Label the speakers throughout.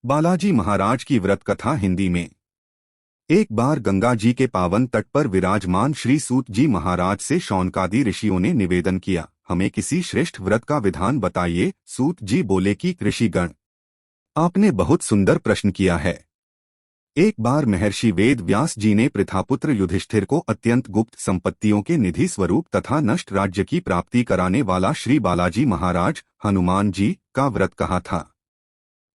Speaker 1: बालाजी महाराज की व्रत कथा हिंदी में। एक बार गंगा जी के पावन तट पर विराजमान श्री सूत जी महाराज से शौनकादि ऋषियों ने निवेदन किया, हमें किसी श्रेष्ठ व्रत का विधान बताइए। सूत जी बोले कि ऋषिगण, आपने बहुत सुंदर प्रश्न किया है। एक बार महर्षि वेद व्यास जी ने पृथापुत्र युधिष्ठिर को अत्यंत गुप्त संपत्तियों के निधि स्वरूप तथा नष्ट राज्य की प्राप्ति कराने वाला श्री बालाजी महाराज हनुमान जी का व्रत कहा था।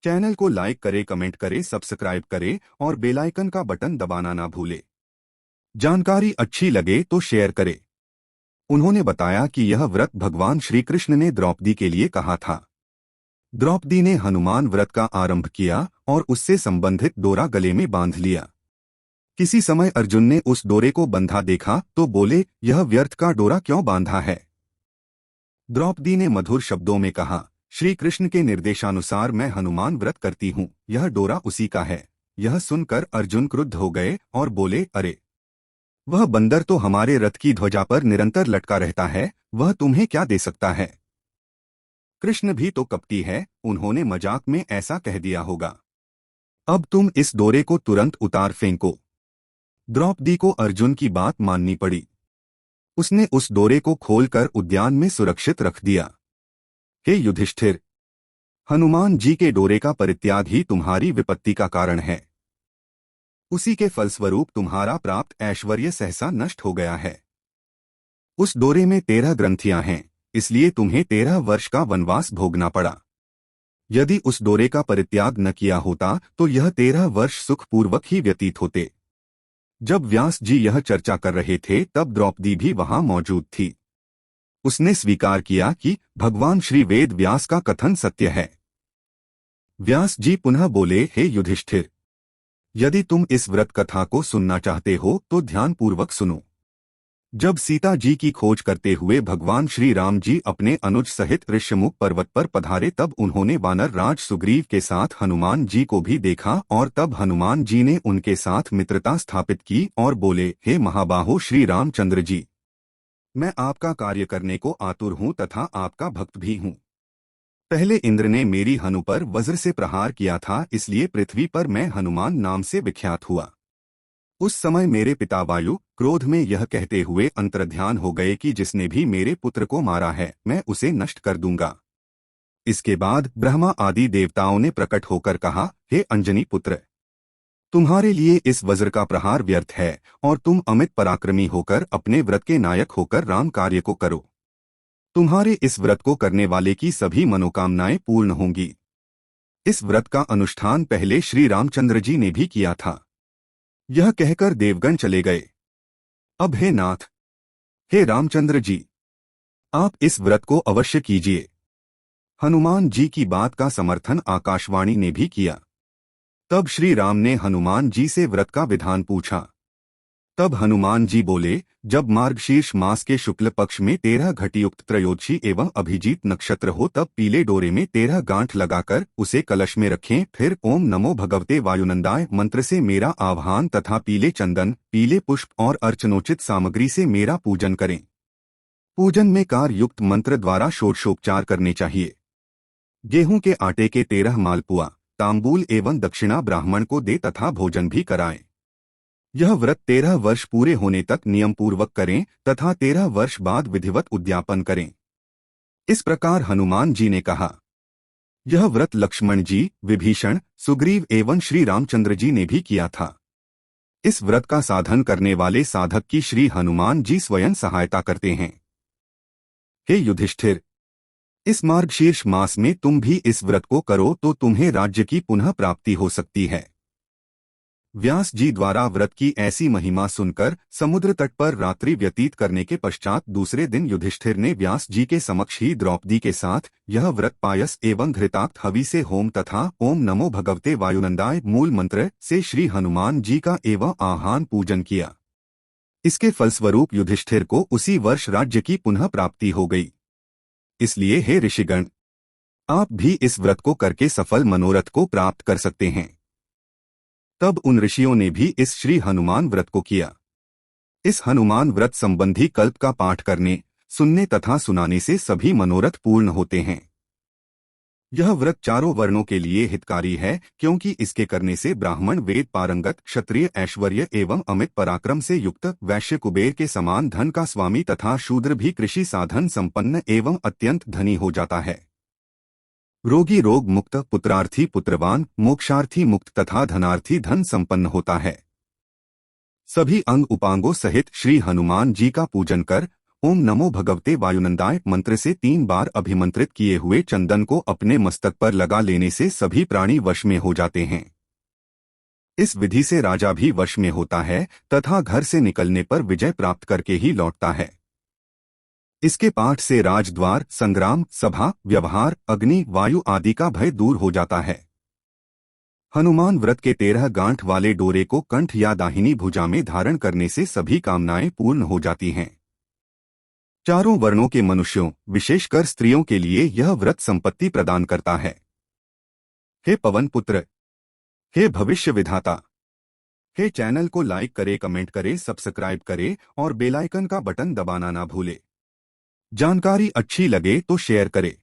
Speaker 1: चैनल को लाइक करे, कमेंट करे, सब्सक्राइब करे और बेल आइकन का बटन दबाना ना भूले। जानकारी अच्छी लगे तो शेयर करे। उन्होंने बताया कि यह व्रत भगवान श्री कृष्ण ने द्रौपदी के लिए कहा था। द्रौपदी ने हनुमान व्रत का आरंभ किया और उससे संबंधित डोरा गले में बांध लिया। किसी समय अर्जुन ने उस डोरे को बंधा देखा तो बोले, यह व्यर्थ का डोरा क्यों बांधा है? द्रौपदी ने मधुर शब्दों में कहा, श्री कृष्ण के निर्देशानुसार मैं हनुमान व्रत करती हूँ, यह डोरा उसी का है। यह सुनकर अर्जुन क्रुद्ध हो गए और बोले, अरे, वह बंदर तो हमारे रथ की ध्वजा पर निरंतर लटका रहता है, वह तुम्हें क्या दे सकता है? कृष्ण भी तो कपटी है, उन्होंने मजाक में ऐसा कह दिया होगा। अब तुम इस डोरे को तुरंत उतार फेंको। द्रौपदी को अर्जुन की बात माननी पड़ी। उसने उस डोरे को खोलकर उद्यान में सुरक्षित रख दिया। हे युधिष्ठिर, हनुमान जी के डोरे का परित्याग ही तुम्हारी विपत्ति का कारण है। उसी के फलस्वरूप तुम्हारा प्राप्त ऐश्वर्य सहसा नष्ट हो गया है। उस डोरे में 13 ग्रंथियां हैं, इसलिए तुम्हें 13 वर्ष का वनवास भोगना पड़ा। यदि उस डोरे का परित्याग न किया होता तो यह 13 वर्ष सुखपूर्वक ही व्यतीत होते। जब व्यास जी यह चर्चा कर रहे थे तब द्रौपदी भी वहां मौजूद थी। उसने स्वीकार किया कि भगवान श्री वेद व्यास का कथन सत्य है। व्यास जी पुनः बोले, हे युधिष्ठिर, यदि तुम इस व्रत कथा को सुनना चाहते हो तो ध्यानपूर्वक सुनो। जब सीता जी की खोज करते हुए भगवान श्री राम जी अपने अनुज सहित ऋष्यमुख पर्वत पर पधारे तब उन्होंने वानर राज सुग्रीव के साथ हनुमान जी को भी देखा और तब हनुमान जी ने उनके साथ मित्रता स्थापित की और बोले, हे महाबाहो श्री रामचंद्र जी, मैं आपका कार्य करने को आतुर हूँ तथा आपका भक्त भी हूँ। पहले इंद्र ने मेरी हनु पर वज्र से प्रहार किया था, इसलिए पृथ्वी पर मैं हनुमान नाम से विख्यात हुआ। उस समय मेरे पिता वायु क्रोध में यह कहते हुए अंतर्ध्यान हो गए कि जिसने भी मेरे पुत्र को मारा है मैं उसे नष्ट कर दूंगा। इसके बाद ब्रह्मा आदि देवताओं ने प्रकट होकर कहा, हे अंजनी पुत्र, तुम्हारे लिए इस वज्र का प्रहार व्यर्थ है और तुम अमित पराक्रमी होकर अपने व्रत के नायक होकर राम कार्य को करो। तुम्हारे इस व्रत को करने वाले की सभी मनोकामनाएं पूर्ण होंगी। इस व्रत का अनुष्ठान पहले श्री रामचंद्र जी ने भी किया था। यह कहकर देवगण चले गए। अब हे नाथ, हे रामचंद्र जी, आप इस व्रत को अवश्य कीजिए। हनुमान जी की बात का समर्थन आकाशवाणी ने भी किया। तब श्री राम ने हनुमान जी से व्रत का विधान पूछा। तब हनुमान जी बोले, जब मार्गशीर्ष मास के शुक्ल पक्ष में 13 घटियुक्त त्रयोदशी एवं अभिजीत नक्षत्र हो तब पीले डोरे में 13 गांठ लगाकर उसे कलश में रखें। फिर ओम नमो भगवते वायुनंदाय मंत्र से मेरा आह्वान तथा पीले चंदन, पीले पुष्प और अर्चनोचित सामग्री से मेरा पूजन करें। पूजन में कार युक्त मंत्र द्वारा षोडशोपचार करने चाहिए। गेहूं के आटे के 13 मालपुआ, तांबूल एवं दक्षिणा ब्राह्मण को दे तथा भोजन भी कराएं। यह व्रत 13 वर्ष पूरे होने तक नियम पूर्वक करें तथा 13 वर्ष बाद विधिवत उद्यापन करें। इस प्रकार हनुमान जी ने कहा। यह व्रत लक्ष्मण जी, विभीषण, सुग्रीव एवं श्री रामचंद्र जी ने भी किया था। इस व्रत का साधन करने वाले साधक की श्री हनुमान जी स्वयं सहायता करते हैं। हे युधिष्ठिर, इस मार्गशीर्ष मास में तुम भी इस व्रत को करो तो तुम्हें राज्य की पुनः प्राप्ति हो सकती है। व्यास जी द्वारा व्रत की ऐसी महिमा सुनकर समुद्र तट पर रात्रि व्यतीत करने के पश्चात दूसरे दिन युधिष्ठिर ने व्यास जी के समक्ष ही द्रौपदी के साथ यह व्रत पायस एवं घृताक्त हवि से होम तथा ओम नमो भगवते वायुनंदाय मूल मंत्र से श्री हनुमान जी का एवं आह्वान पूजन किया। इसके फलस्वरूप युधिष्ठिर को उसी वर्ष राज्य की पुनः प्राप्ति हो गई। इसलिए हे ऋषिगण, आप भी इस व्रत को करके सफल मनोरथ को प्राप्त कर सकते हैं। तब उन ऋषियों ने भी इस श्री हनुमान व्रत को किया। इस हनुमान व्रत संबंधी कल्प का पाठ करने, सुनने तथा सुनाने से सभी मनोरथ पूर्ण होते हैं। यह व्रत चारों वर्णों के लिए हितकारी है, क्योंकि इसके करने से ब्राह्मण वेद पारंगत, क्षत्रिय ऐश्वर्य एवं अमित पराक्रम से युक्त, वैश्य कुबेर के समान धन का स्वामी तथा शूद्र भी कृषि साधन संपन्न एवं अत्यंत धनी हो जाता है। रोगी रोग मुक्त, पुत्रार्थी पुत्रवान, मोक्षार्थी मुक्त तथा धनार्थी धन संपन्न होता है। सभी अंग उपांगों सहित श्री हनुमान जी का पूजन कर ओम नमो भगवते वायुनंदाय मंत्र से 3 बार अभिमंत्रित किए हुए चंदन को अपने मस्तक पर लगा लेने से सभी प्राणी वश में हो जाते हैं। इस विधि से राजा भी वश में होता है तथा घर से निकलने पर विजय प्राप्त करके ही लौटता है। इसके पाठ से राजद्वार, संग्राम, सभा, व्यवहार, अग्नि, वायु आदि का भय दूर हो जाता है। हनुमान व्रत के 13 गांठ वाले डोरे को कंठ या दाहिनी भुजा में धारण करने से सभी कामनाएं पूर्ण हो जाती हैं। चारों वर्णों के मनुष्यों, विशेषकर स्त्रियों के लिए यह व्रत संपत्ति प्रदान करता है। हे पवन पुत्र, हे भविष्य विधाता, हे चैनल को लाइक करे, कमेंट करे, सब्सक्राइब करे और बेल आइकन का बटन दबाना ना भूले। जानकारी अच्छी लगे तो शेयर करे।